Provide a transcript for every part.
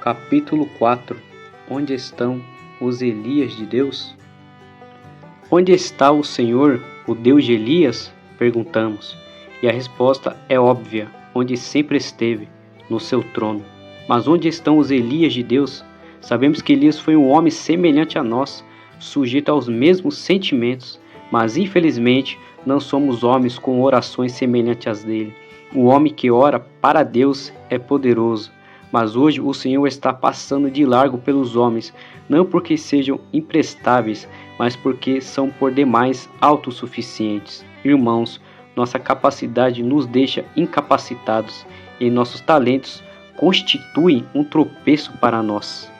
Capítulo 4. Onde estão os Elias de Deus? Onde está o Senhor, o Deus de Elias? Perguntamos. E a resposta é óbvia, onde sempre esteve, no seu trono. Mas onde estão os Elias de Deus? Sabemos que Elias foi um homem semelhante a nós, sujeito aos mesmos sentimentos, mas infelizmente não somos homens com orações semelhantes às dele. O homem que ora para Deus é poderoso, mas hoje o Senhor está passando de largo pelos homens, não porque sejam imprestáveis, mas porque são por demais autossuficientes. Irmãos, nossa capacidade nos deixa incapacitados e nossos talentos constituem um tropeço para nós.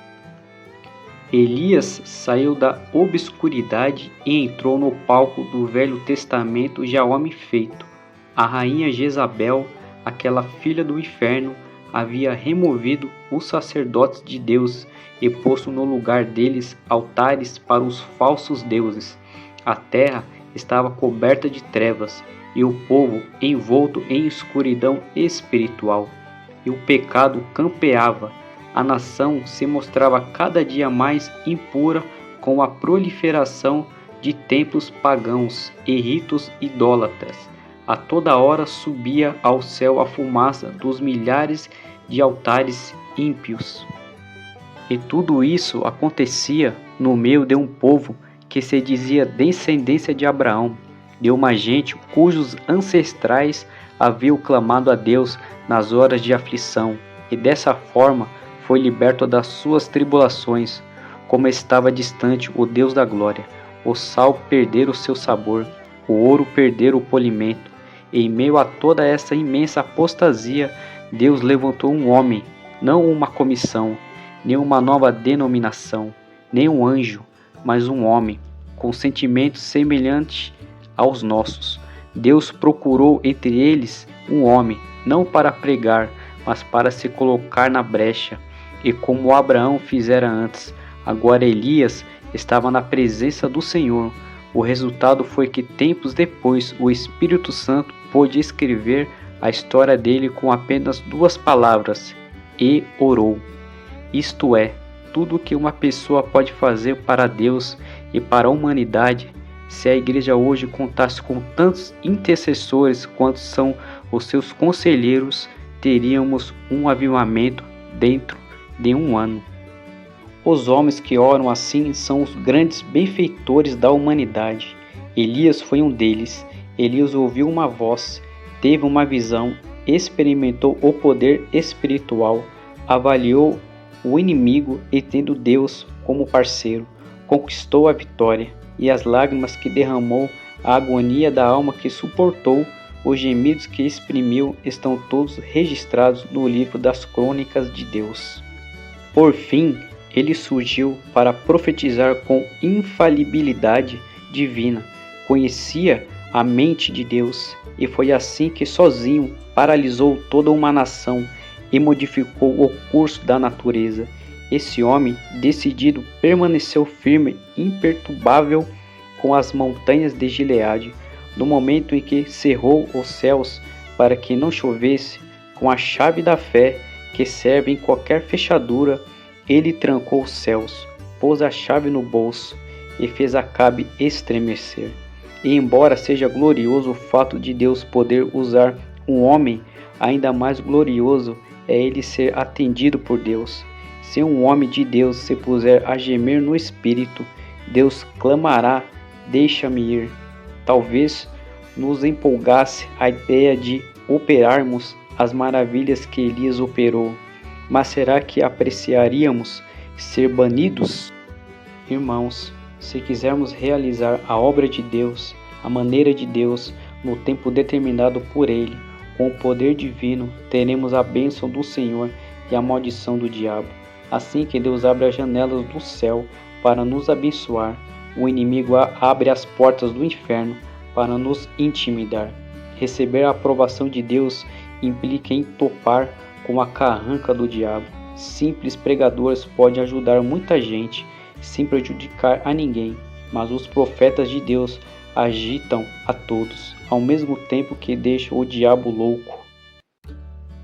Elias saiu da obscuridade e entrou no palco do Velho Testamento já homem feito. A rainha Jezabel, aquela filha do inferno, havia removido os sacerdotes de Deus e posto no lugar deles altares para os falsos deuses. A terra estava coberta de trevas e o povo envolto em escuridão espiritual. E o pecado campeava. A nação se mostrava cada dia mais impura com a proliferação de templos pagãos e ritos idólatras. A toda hora subia ao céu a fumaça dos milhares de altares ímpios. E tudo isso acontecia no meio de um povo que se dizia descendência de Abraão, de uma gente cujos ancestrais haviam clamado a Deus nas horas de aflição, e dessa forma foi liberto das suas tribulações. Como estava distante o Deus da glória, o sal perdera o seu sabor, o ouro perdera o polimento. Em meio a toda essa imensa apostasia, Deus levantou um homem, não uma comissão, nem uma nova denominação, nem um anjo, mas um homem, com sentimentos semelhantes aos nossos. Deus procurou entre eles um homem, não para pregar, mas para se colocar na brecha. E como Abraão fizera antes, agora Elias estava na presença do Senhor. O resultado foi que tempos depois o Espírito Santo pôde escrever a história dele com apenas 2 palavras: e orou. Isto é, tudo o que uma pessoa pode fazer para Deus e para a humanidade. Se a igreja hoje contasse com tantos intercessores quanto são os seus conselheiros, teríamos um avivamento dentro de 1 ano. Os homens que oram assim são os grandes benfeitores da humanidade. Elias foi um deles. Elias ouviu uma voz, teve uma visão, experimentou o poder espiritual, avaliou o inimigo e, tendo Deus como parceiro, conquistou a vitória. E as lágrimas que derramou, a agonia da alma que suportou, os gemidos que exprimiu, estão todos registrados no livro das crônicas de Deus. Por fim, ele surgiu para profetizar com infalibilidade divina, conhecia a mente de Deus, e foi assim que sozinho paralisou toda uma nação e modificou o curso da natureza. Esse homem decidido permaneceu firme, imperturbável com as montanhas de Gileade, no momento em que cerrou os céus para que não chovesse. Com a chave da fé que serve em qualquer fechadura, ele trancou os céus, pôs a chave no bolso e fez Acabe estremecer. E embora seja glorioso o fato de Deus poder usar um homem, ainda mais glorioso é ele ser atendido por Deus. Se um homem de Deus se puser a gemer no espírito, Deus clamará: deixa-me ir. Talvez nos empolgasse a ideia de operarmos as maravilhas que Elias operou. Mas será que apreciaríamos ser banidos? Irmãos, se quisermos realizar a obra de Deus, a maneira de Deus, no tempo determinado por Ele, com o poder divino, teremos a bênção do Senhor e a maldição do diabo. Assim que Deus abre as janelas do céu para nos abençoar, o inimigo abre as portas do inferno para nos intimidar. Receber a aprovação de Deus implica em topar com a carranca do diabo. Simples pregadores podem ajudar muita gente sem prejudicar a ninguém, mas os profetas de Deus agitam a todos, ao mesmo tempo que deixam o diabo louco.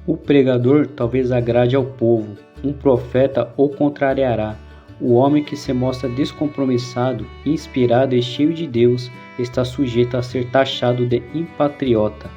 O pregador talvez agrade ao povo, um profeta o contrariará. O homem que se mostra descompromissado, inspirado e cheio de Deus está sujeito a ser taxado de impatriota.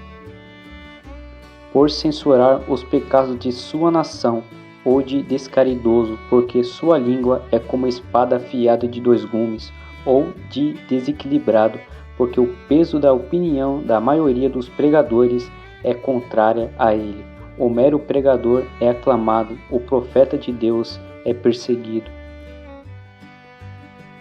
Por censurar os pecados de sua nação, ou de descaridoso, porque sua língua é como espada afiada de 2 gumes, ou de desequilibrado, porque o peso da opinião da maioria dos pregadores é contrária a ele. O mero pregador é aclamado, o profeta de Deus é perseguido.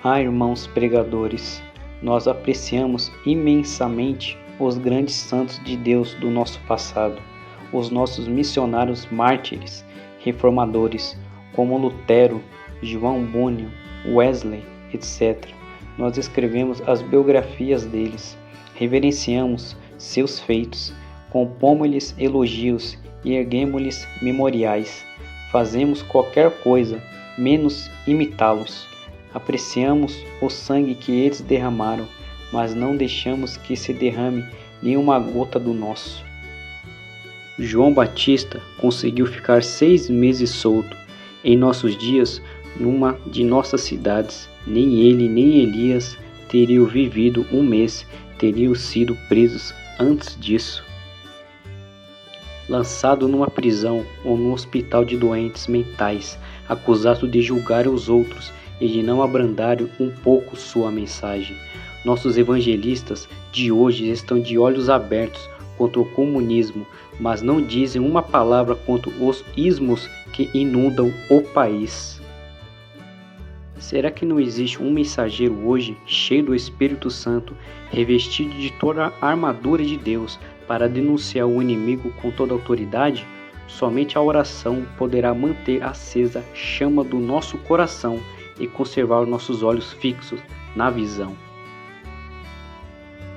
Irmãos pregadores, nós apreciamos imensamente os grandes santos de Deus do nosso passado, os nossos missionários mártires, reformadores, como Lutero, João Bunyan, Wesley, etc. Nós escrevemos as biografias deles, reverenciamos seus feitos, compomos-lhes elogios e erguemos-lhes memoriais. Fazemos qualquer coisa, menos imitá-los. Apreciamos o sangue que eles derramaram, mas não deixamos que se derrame nenhuma gota do nosso. João Batista conseguiu ficar 6 meses solto. Em nossos dias, numa de nossas cidades, nem ele nem Elias teriam vivido 1 mês, teriam sido presos antes disso. Lançado numa prisão ou num hospital de doentes mentais, acusado de julgar os outros e de não abrandarem um pouco sua mensagem. Nossos evangelistas de hoje estão de olhos abertos contra o comunismo, mas não dizem uma palavra contra os ismos que inundam o país. Será que não existe um mensageiro hoje, cheio do Espírito Santo, revestido de toda a armadura de Deus, para denunciar o inimigo com toda autoridade? Somente a oração poderá manter acesa a chama do nosso coração e conservar os nossos olhos fixos na visão.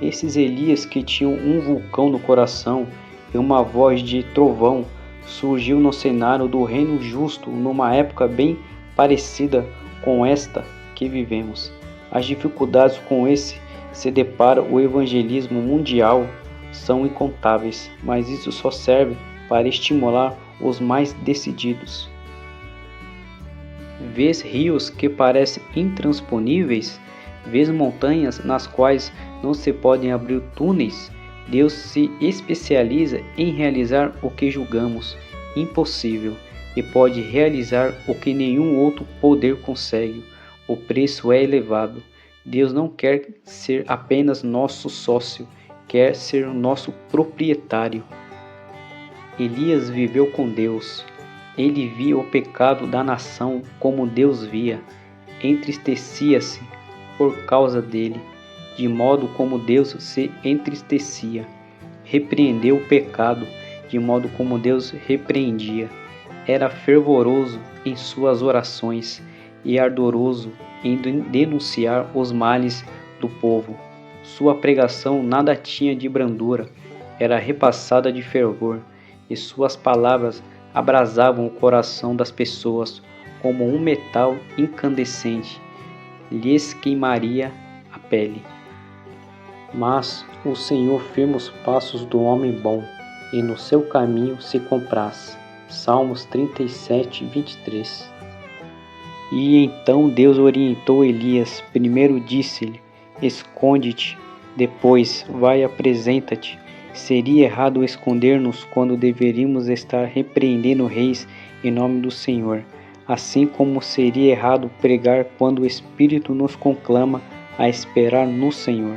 Esses Elias que tinham um vulcão no coração e uma voz de trovão surgiu no cenário do reino justo numa época bem parecida com esta que vivemos. As dificuldades com esse se depara o evangelismo mundial são incontáveis, mas isso só serve para estimular os mais decididos. Vês rios que parecem intransponíveis? Vês montanhas nas quais não se podem abrir túneis? Deus se especializa em realizar o que julgamos impossível e pode realizar o que nenhum outro poder consegue. O preço é elevado. Deus não quer ser apenas nosso sócio, quer ser nosso proprietário. Elias viveu com Deus. Ele via o pecado da nação como Deus via. Entristecia-se por causa dele, de modo como Deus se entristecia. Repreendeu o pecado, de modo como Deus repreendia. Era fervoroso em suas orações e ardoroso em denunciar os males do povo. Sua pregação nada tinha de brandura, era repassada de fervor, e suas palavras abrasavam o coração das pessoas como um metal incandescente, lhes queimaria a pele. Mas o Senhor firma os passos do homem bom, e no seu caminho se compraz. Salmos 37, 23. E então Deus orientou Elias. Primeiro disse-lhe: esconde-te, depois vai e apresenta-te. Seria errado esconder-nos quando deveríamos estar repreendendo reis em nome do Senhor, assim como seria errado pregar quando o Espírito nos conclama a esperar no Senhor.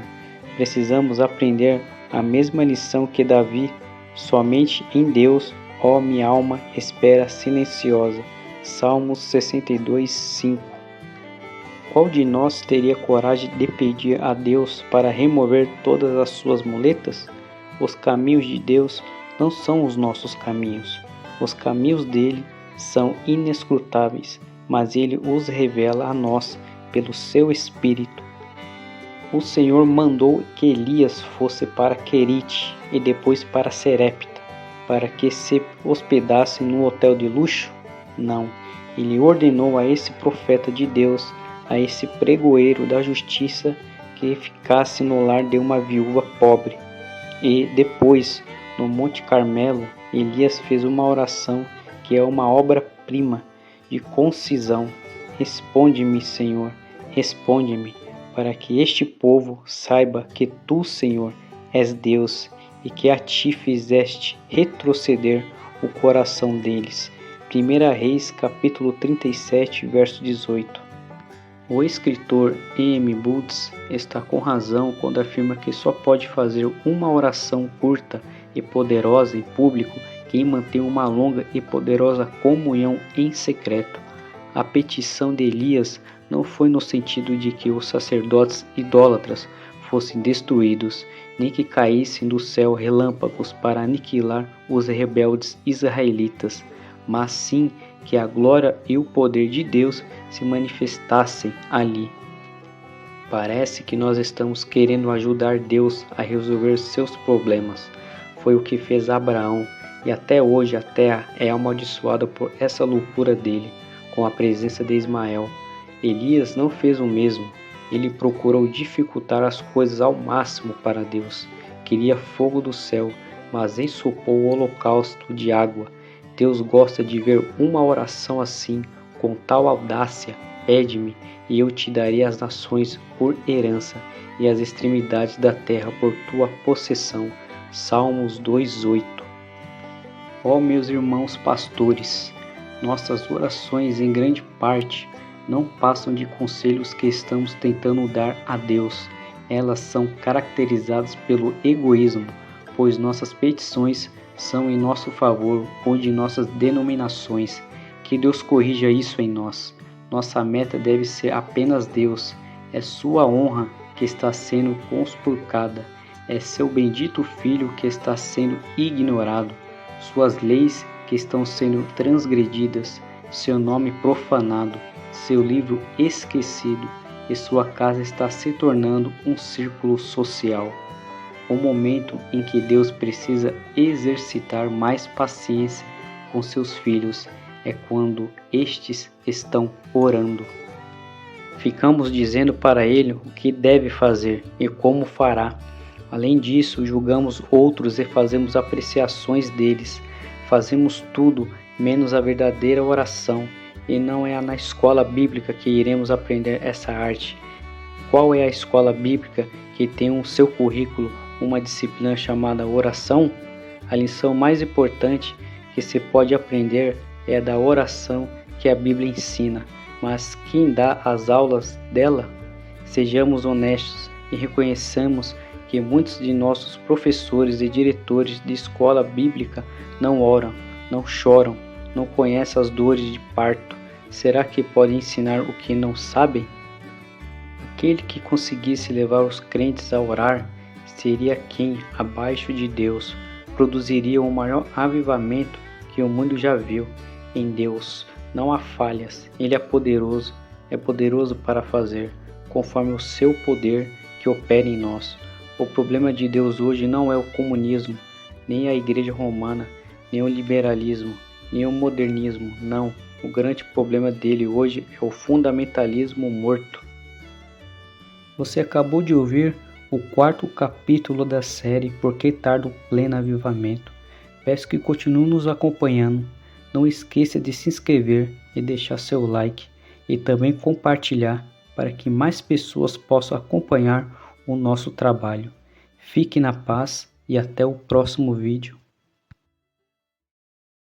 Precisamos aprender a mesma lição que Davi: somente em Deus, ó minha alma, espera silenciosa. Salmos 62, 5. Qual de nós teria coragem de pedir a Deus para remover todas as suas muletas? Os caminhos de Deus não são os nossos caminhos. Os caminhos dele são inescrutáveis, mas ele os revela a nós pelo seu Espírito. O Senhor mandou que Elias fosse para Querite e depois para Serepta, para que se hospedasse num hotel de luxo? Não, ele ordenou a esse profeta de Deus, a esse pregoeiro da justiça, que ficasse no lar de uma viúva pobre. E depois, no Monte Carmelo, Elias fez uma oração que é uma obra-prima de concisão. Responde-me, Senhor, responde-me, para que este povo saiba que tu, Senhor, és Deus e que a ti fizeste retroceder o coração deles. 1 Reis, capítulo 37, verso 18. O escritor E.M. Bootz está com razão quando afirma que só pode fazer uma oração curta e poderosa em público quem mantém uma longa e poderosa comunhão em secreto. A petição de Elias não foi no sentido de que os sacerdotes idólatras fossem destruídos, nem que caíssem do céu relâmpagos para aniquilar os rebeldes israelitas, mas sim que a glória e o poder de Deus se manifestassem ali. Parece que nós estamos querendo ajudar Deus a resolver seus problemas. Foi o que fez Abraão, e até hoje a terra é amaldiçoada por essa loucura dele, com a presença de Ismael. Elias não fez o mesmo. Ele procurou dificultar as coisas ao máximo para Deus. Queria fogo do céu, mas ensopou o holocausto de água. Deus gosta de ver uma oração assim, com tal audácia. Pede-me, e eu te darei as nações por herança, e as extremidades da terra por tua possessão. Salmos 2:8. Ó meus irmãos pastores, nossas orações em grande parte não passam de conselhos que estamos tentando dar a Deus. Elas são caracterizadas pelo egoísmo, pois nossas petições são em nosso favor ou de nossas denominações. Que Deus corrija isso em nós. Nossa meta deve ser apenas Deus. É sua honra que está sendo conspurcada. É seu bendito Filho que está sendo ignorado. Suas leis que estão sendo transgredidas. Seu nome profanado. Seu livro esquecido. E sua casa está se tornando um círculo social. O momento em que Deus precisa exercitar mais paciência com seus filhos é quando estes estão orando. Ficamos dizendo para ele o que deve fazer e como fará. Além disso, julgamos outros e fazemos apreciações deles. Fazemos tudo menos a verdadeira oração, e não é na escola bíblica que iremos aprender essa arte. Qual é a escola bíblica que tem no seu currículo uma disciplina chamada oração? A lição mais importante que se pode aprender é a da oração que a Bíblia ensina, mas quem dá as aulas dela? Sejamos honestos e reconheçamos que muitos de nossos professores e diretores de escola bíblica não oram, não choram, não conhecem as dores de parto. Será que podem ensinar o que não sabem? Aquele que conseguisse levar os crentes a orar seria quem, abaixo de Deus, produziria o maior avivamento que o mundo já viu. Em Deus não há falhas, Ele é poderoso para fazer, conforme o seu poder que opera em nós. O problema de Deus hoje não é o comunismo, nem a Igreja Romana, nem o liberalismo, nem o modernismo, não. O grande problema dele hoje é o fundamentalismo morto. Você acabou de ouvir o 4º capítulo da série Por que Tarda o Pleno Avivamento. Peço que continue nos acompanhando. Não esqueça de se inscrever e deixar seu like e também compartilhar para que mais pessoas possam acompanhar o nosso trabalho. Fique na paz e até o próximo vídeo.